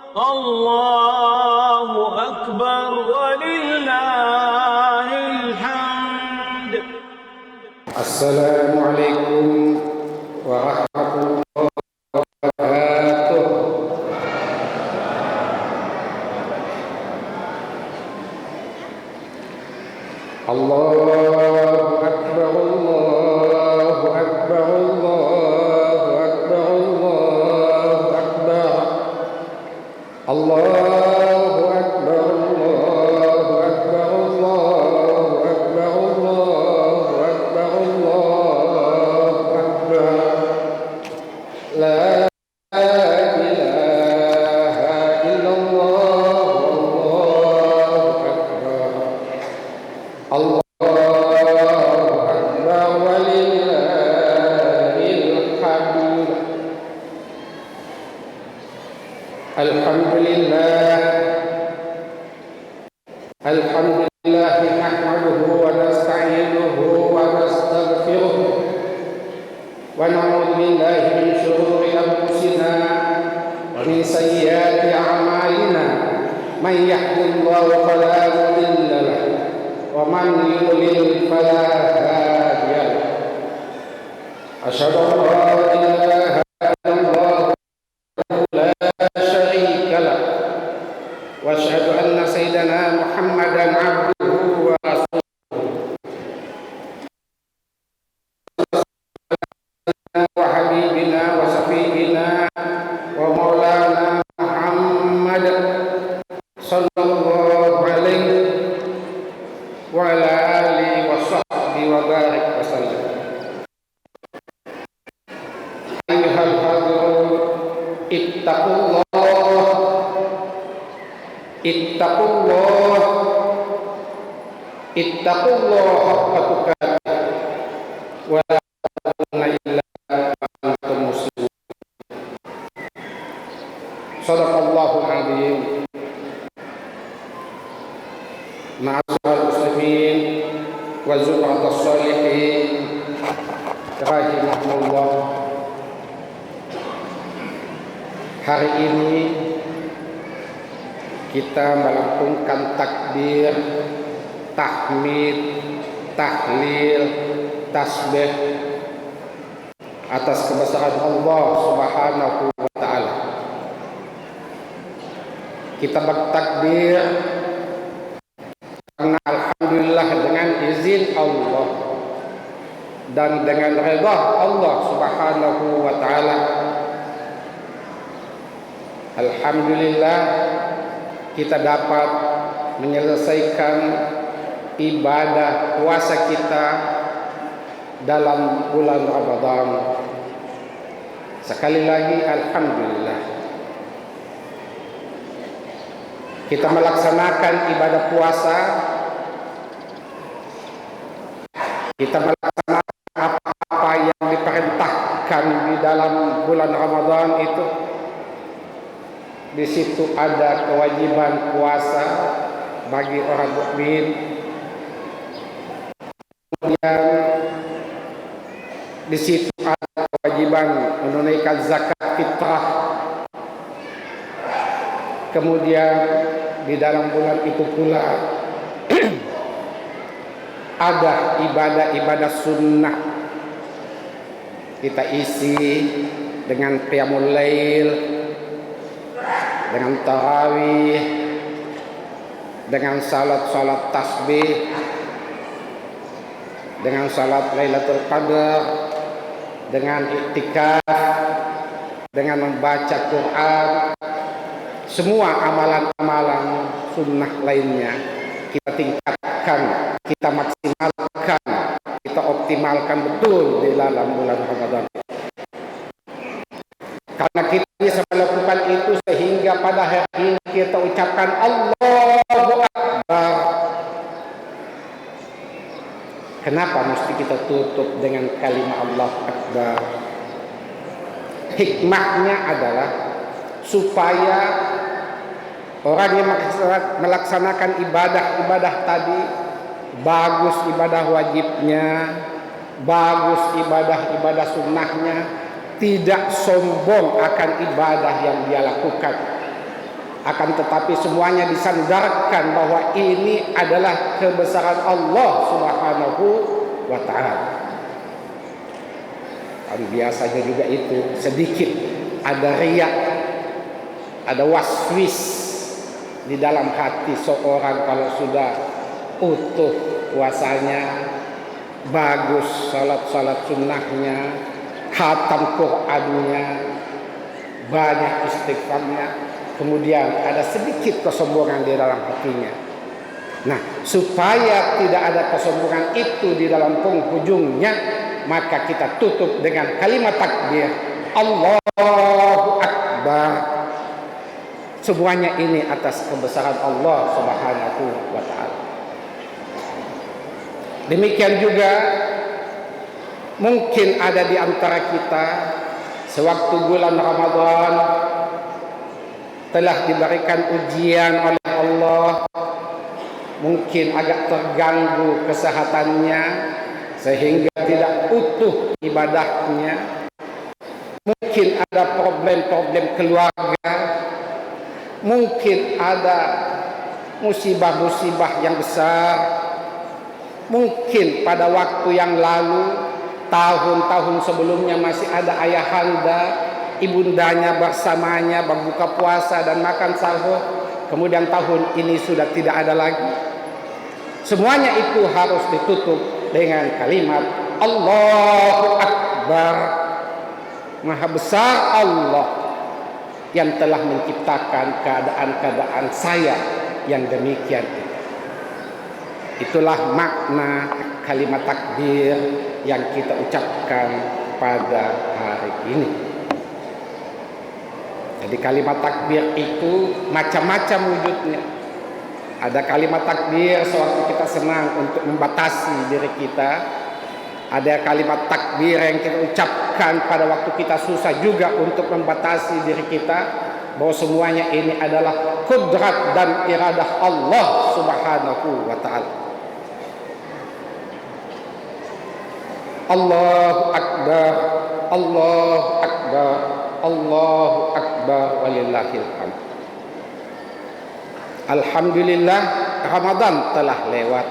الله أكبر ولله الحمد. السلام عليكم ورحمة الله وبركاته. الله أكبر الله أكبر الله أكبر الله أكبر الله أكبر الله أكبر الله أكبر الله أكبر الله أكبر لا إله إلا الله والله أكبر الله أكبر ولله الحمد. الحمد لله الحمد لله نحمده ونستعينه ونستغفره ونعوذ بالله من شرور أنفسنا ومن سيئات أعمالنا من يهد الله فلا مضل له ومن يضلل فلا هادي له. أشهد أن لا إله إلا الله لا شريك له وأشهد أن سيدنا محمدا عبده ورسوله وحبيبنا وشفيعنا ومولانا محمد صلى الله عليه وعلى آله وصحبه وبارك وسلم. أيها الحاضرون اتقوا الله اتقوا الله اتقوا الله حق تقاته ولا تموتن إلا وأنتم مسلمون. صدق الله العظيم. معاشر المسلمين وزمرة الصالحين rahimahullah. Hari ini kita melakukan takbir, tahmid, tahlil, tasbih atas kebesaran Allah Subhanahu wa taala. Kita bertakbir karena alhamdulillah dengan izin Allah dan dengan redha Allah Subhanahu wa taala. Alhamdulillah kita dapat menyelesaikan ibadah puasa kita dalam bulan Ramadan. Sekali lagi alhamdulillah. Kita melaksanakan ibadah puasa, kita melaksanakan apa yang diperintahkan di dalam bulan Ramadan itu. Di situ ada kewajiban puasa bagi orang mukmin. Kemudian di situ ada kewajiban menunaikan zakat fitrah. Kemudian di dalam bulan itu pula ada ibadah-ibadah sunnah. Kita isi dengan qiyamul lail, dengan tarawih, dengan salat-salat tasbih, dengan salat Lailatul Qadar, dengan iktikaf, dengan membaca Quran. Semua amalan-amalan sunnah lainnya kita tingkatkan, kita maksimalkan, kita optimalkan betul di dalam bulan Ramadan. Karena kita bisa melakukan itu sehingga pada hari ini kita ucapkan Allahu Akbar. Kenapa mesti kita tutup dengan kalimat Allah Akbar? Hikmahnya adalah supaya orang yang melaksanakan ibadah-ibadah tadi bagus ibadah wajibnya, bagus ibadah-ibadah sunnahnya, tidak sombong akan ibadah yang dia lakukan. Akan tetapi semuanya disandarkan bahwa ini adalah kebesaran Allah Subhanahu wa ta'ala. Dan biasanya juga itu sedikit ada riak, ada waswis di dalam hati seorang kalau sudah utuh puasanya, bagus salat sunnahnya, khatam Qur'annya, banyak istighfarnya, kemudian ada sedikit kesombongan di dalam hatinya. Nah, supaya tidak ada kesombongan itu di dalam penghujungnya, maka kita tutup dengan kalimat takbir, Allahu Akbar. Semuanya ini atas kebesaran Allah Subhanahu wa ta'ala. Demikian juga mungkin ada di antara kita sewaktu bulan Ramadan telah diberikan ujian oleh Allah, mungkin agak terganggu kesehatannya sehingga tidak utuh ibadahnya. Mungkin ada problem-problem keluarga, mungkin ada musibah-musibah yang besar. Mungkin pada waktu yang lalu, tahun-tahun sebelumnya masih ada ayahanda, ibundanya bersamanya berbuka puasa dan makan sahur. Kemudian tahun ini sudah tidak ada lagi. Semuanya itu harus ditutup dengan kalimat Allahu Akbar. Maha besar Allah yang telah menciptakan keadaan-keadaan saya yang demikian itu. Itulah makna kalimat takbir yang kita ucapkan pada hari ini. Jadi kalimat takbir itu macam-macam wujudnya. Ada kalimat takbir sewaktu kita senang untuk membatasi diri kita. Ada kalimat takbir yang kita ucapkan pada waktu kita susah juga untuk membatasi diri kita. Bahwa semuanya ini adalah kudrat dan iradah Allah Subhanahu wa ta'ala. Allahu Akbar, Allahu Akbar, Allahu Akbar, walillahil hamd. Alhamdulillah, Ramadan telah lewat.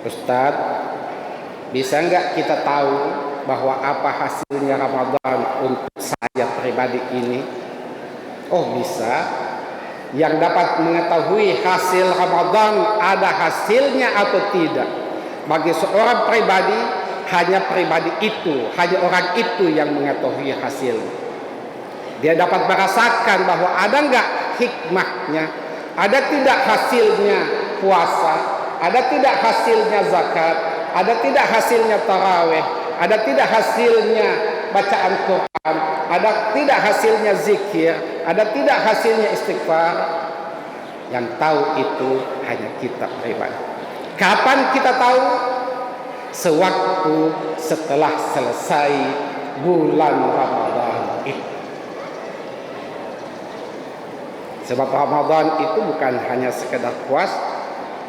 Ustaz, bisa enggak kita tahu bahwa apa hasilnya Ramadan untuk saya pribadi ini? Oh, bisa. Yang dapat mengetahui hasil Ramadan ada hasilnya atau tidak, bagi seorang pribadi, hanya pribadi itu, hanya orang itu yang mengetahui hasil. Dia dapat merasakan bahwa ada enggak hikmahnya, ada tidak hasilnya puasa, ada tidak hasilnya zakat, ada tidak hasilnya tarawih, ada tidak hasilnya bacaan Quran, ada tidak hasilnya zikir, ada tidak hasilnya istighfar. Yang tahu itu hanya kita pribadi. Kapan kita tahu? Sewaktu setelah selesai bulan Ramadan itu. Sebab Ramadan itu bukan hanya sekedar puas.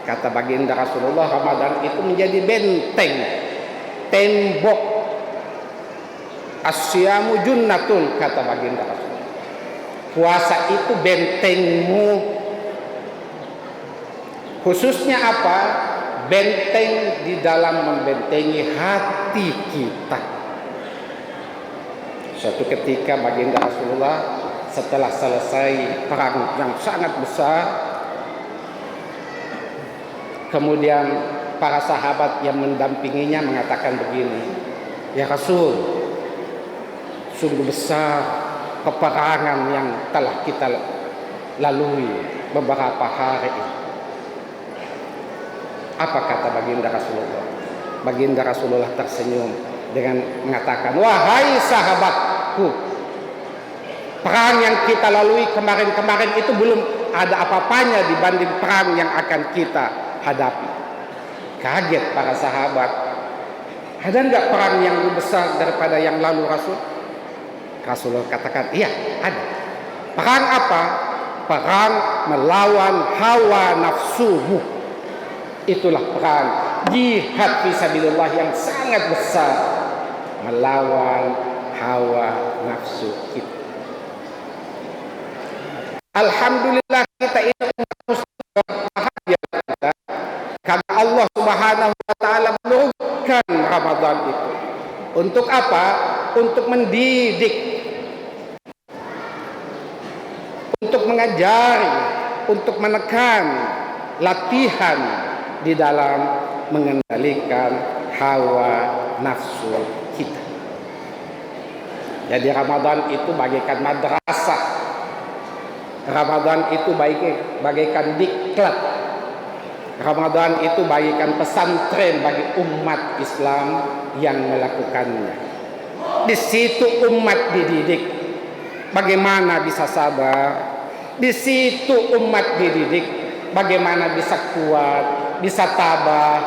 Kata baginda Rasulullah, Ramadan itu menjadi benteng, tembok. Asyamu junnatun, kata baginda Rasulullah. Puasa itu bentengmu. Khususnya apa? Benteng di dalam membentengi hati kita. Suatu ketika baginda Rasulullah setelah selesai perang yang sangat besar, kemudian para sahabat yang mendampinginya mengatakan begini, ya Rasul, sungguh besar peperangan yang telah kita lalui beberapa hari ini. Apa kata baginda Rasulullah? Baginda Rasulullah tersenyum dengan mengatakan, wahai sahabatku, perang yang kita lalui kemarin-kemarin itu belum ada apa-apanya dibanding perang yang akan kita hadapi. Kaget para sahabat. Ada enggak perang yang lebih besar daripada yang lalu Rasul? Rasulullah katakan, iya ada. Perang apa? Perang melawan hawa nafsumu. Itulah perang jihad fisabilillah yang sangat besar, melawan hawa nafsu kita. untuk mendidik, untuk mengajari, untuk menekan, latihan di dalam mengendalikan hawa nafsu kita. Jadi Ramadan itu bagaikan madrasah, Ramadan itu bagaikan diklat, Ramadan itu bagaikan pesantren bagi umat Islam yang melakukannya. Di situ umat dididik bagaimana bisa sabar, di situ umat dididik bagaimana bisa kuat, bisa tabah,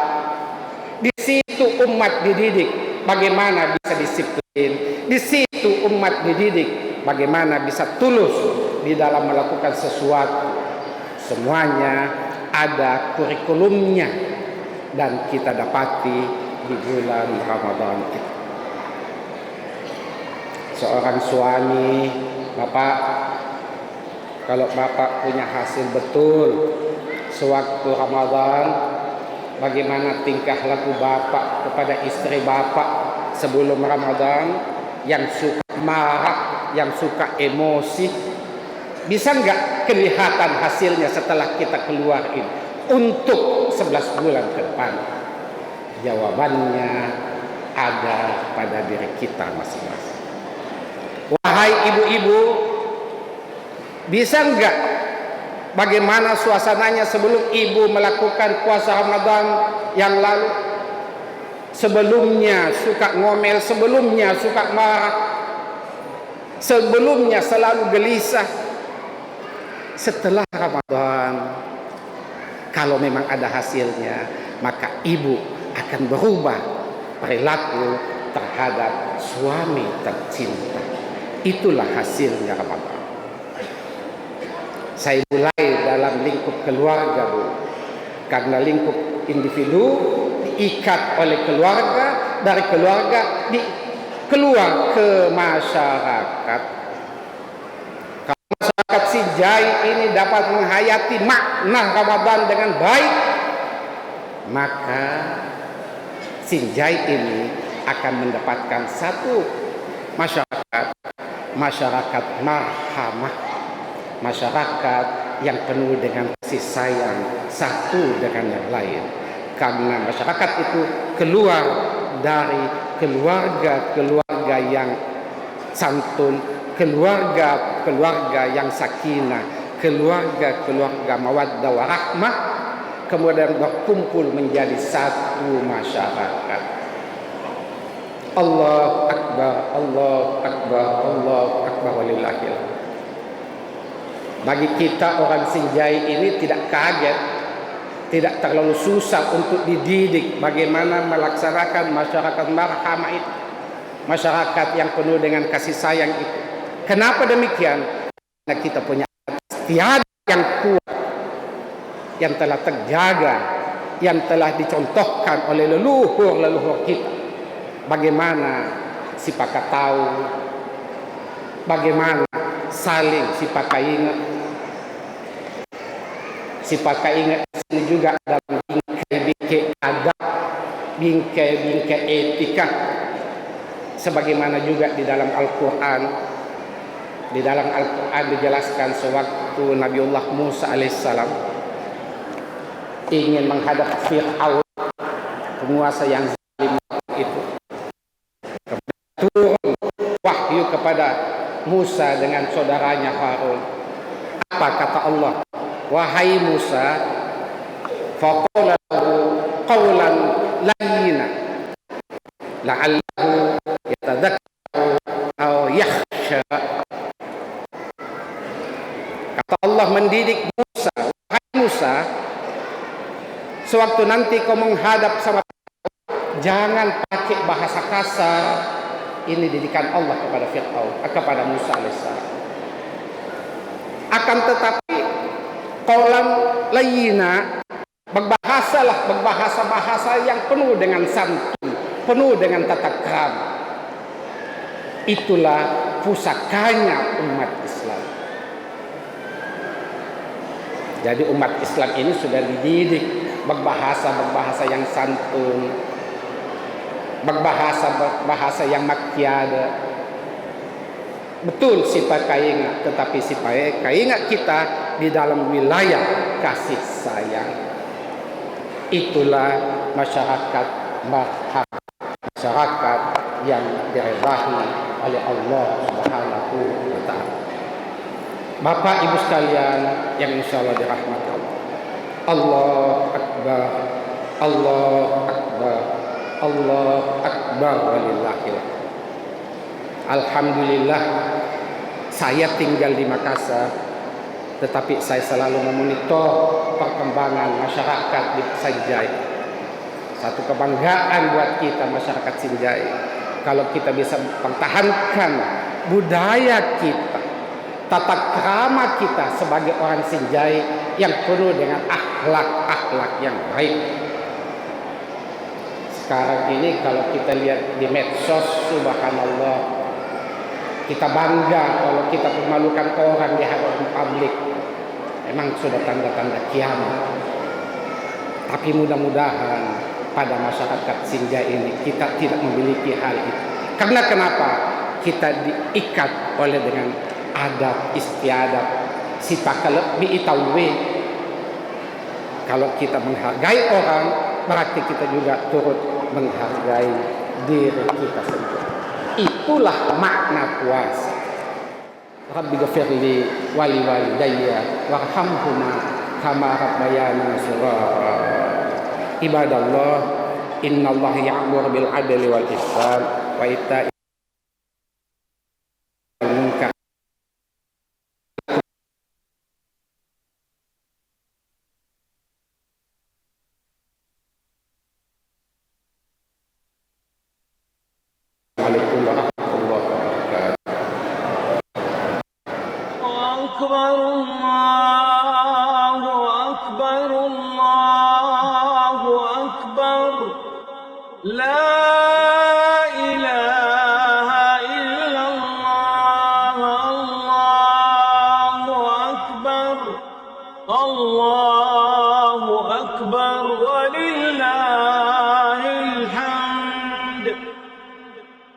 di situ umat dididik bagaimana bisa disiplin, di situ umat dididik bagaimana bisa tulus di dalam melakukan sesuatu. Semuanya ada kurikulumnya dan kita dapati di bulan Ramadan itu. Seorang suami, bapak, kalau bapak punya hasil betul sewaktu Ramadan, bagaimana tingkah laku bapak kepada istri bapak sebelum Ramadan, yang suka marah, yang suka emosi, bisa nggak kelihatan hasilnya setelah kita keluar ini untuk 11 bulan ke depan? Jawabannya ada pada diri kita masing-masing. Wahai ibu-ibu, bisa nggak bagaimana suasananya sebelum ibu melakukan puasa Ramadan yang lalu? Sebelumnya suka ngomel, sebelumnya suka marah, sebelumnya selalu gelisah. Setelah Ramadan, kalau memang ada hasilnya, maka ibu akan berubah perilaku terhadap suami tercinta. Itulah hasilnya Ramadan. Saya mulai dalam lingkup keluarga, Bu. Karena lingkup individu diikat oleh keluarga, dari keluarga keluar ke masyarakat. Kalau masyarakat Sinjai ini dapat menghayati makna Ramadan dengan baik, maka Sinjai ini akan mendapatkan satu masyarakat marhamah, masyarakat yang penuh dengan kasih sayang satu dengan yang lain. Karena masyarakat itu keluar dari keluarga-keluarga yang santun, keluarga-keluarga yang sakinah, keluarga-keluarga mawaddah warahmah, kemudian berkumpul menjadi satu masyarakat. Allahu Akbar, Allahu Akbar, Allahu Akbar walillahil. Bagi kita orang Sinjai ini tidak kaget, tidak terlalu susah untuk dididik bagaimana melaksanakan masyarakat marhamah itu, masyarakat yang penuh dengan kasih sayang itu. Kenapa demikian? Karena kita punya istiadat yang kuat, yang telah terjaga, yang telah dicontohkan oleh leluhur kita. Bagaimana si pakai tahu, bagaimana saling si pakai ingat. Si pakai ingat ini juga dalam bingkai-bingkai adab, bingkai-bingkai etika. Sebagaimana juga di dalam Al-Quran. Di dalam Al-Quran dijelaskan sewaktu Nabiullah Musa alaihissalam ingin menghadap Fir'aun, penguasa yang zalim itu. Turun wahyu kepada Musa dengan saudaranya Harun. Apa kata Allah? Wahai Musa, faqala lahu qawlan layyina la'allahu yatadhakkaru aw yakhsha. Kata Allah mendidik Musa, wahai Musa, sewaktu nanti kau menghadap sama jangan pakai bahasa kasar. Ini didikan Allah kepada Fir'aun, kepada Musa alaihissalam. Akan tetapi qaulan layyina, berbahasa yang penuh dengan santun, penuh dengan tata krama. Itulah pusakanya umat Islam. Jadi umat Islam ini sudah dididik berbahasa yang santun, berbahasa yang makiada. Betul sifat kaingat, tetapi sifat kaingat kita di dalam wilayah kasih sayang. Itulah masyarakat masyarakat yang diridhai oleh Allah Subhanahu wa taala. Bapak Ibu sekalian yang insyaallah dirahmati Allah. Allahu akbar. Allahu akbar. Allahu akbar walillahil. Alhamdulillah saya tinggal di Makassar, tetapi saya selalu memonitor perkembangan masyarakat di Sinjai. Satu kebanggaan buat kita masyarakat Sinjai kalau kita bisa mempertahankan budaya kita, tata krama kita sebagai orang Sinjai yang penuh dengan akhlak-akhlak yang baik. Sekarang ini kalau kita lihat di medsos, subhanallah, kita bangga kalau kita memalukan orang di hadapan publik. Memang sudah tanda-tanda kiamat. Tapi mudah-mudahan pada masyarakat Sinjai ini kita tidak memiliki hal itu. Karena kenapa? Kita diikat oleh dengan adat istiadat sipakal bi'itawwe. Kalau kita menghargai orang, berarti kita juga turut menghargai diri kita sendiri. Itulah makna puasa. Rabbi ghafirli wali walidayya warhamhuma kama rabbayana shaghira. Ibadallah, innallaha ya'muru bil adli wal ihsan wa ita'i munkar. Assalamualaikum warahmatullahi wabarakatuh. الله أكبر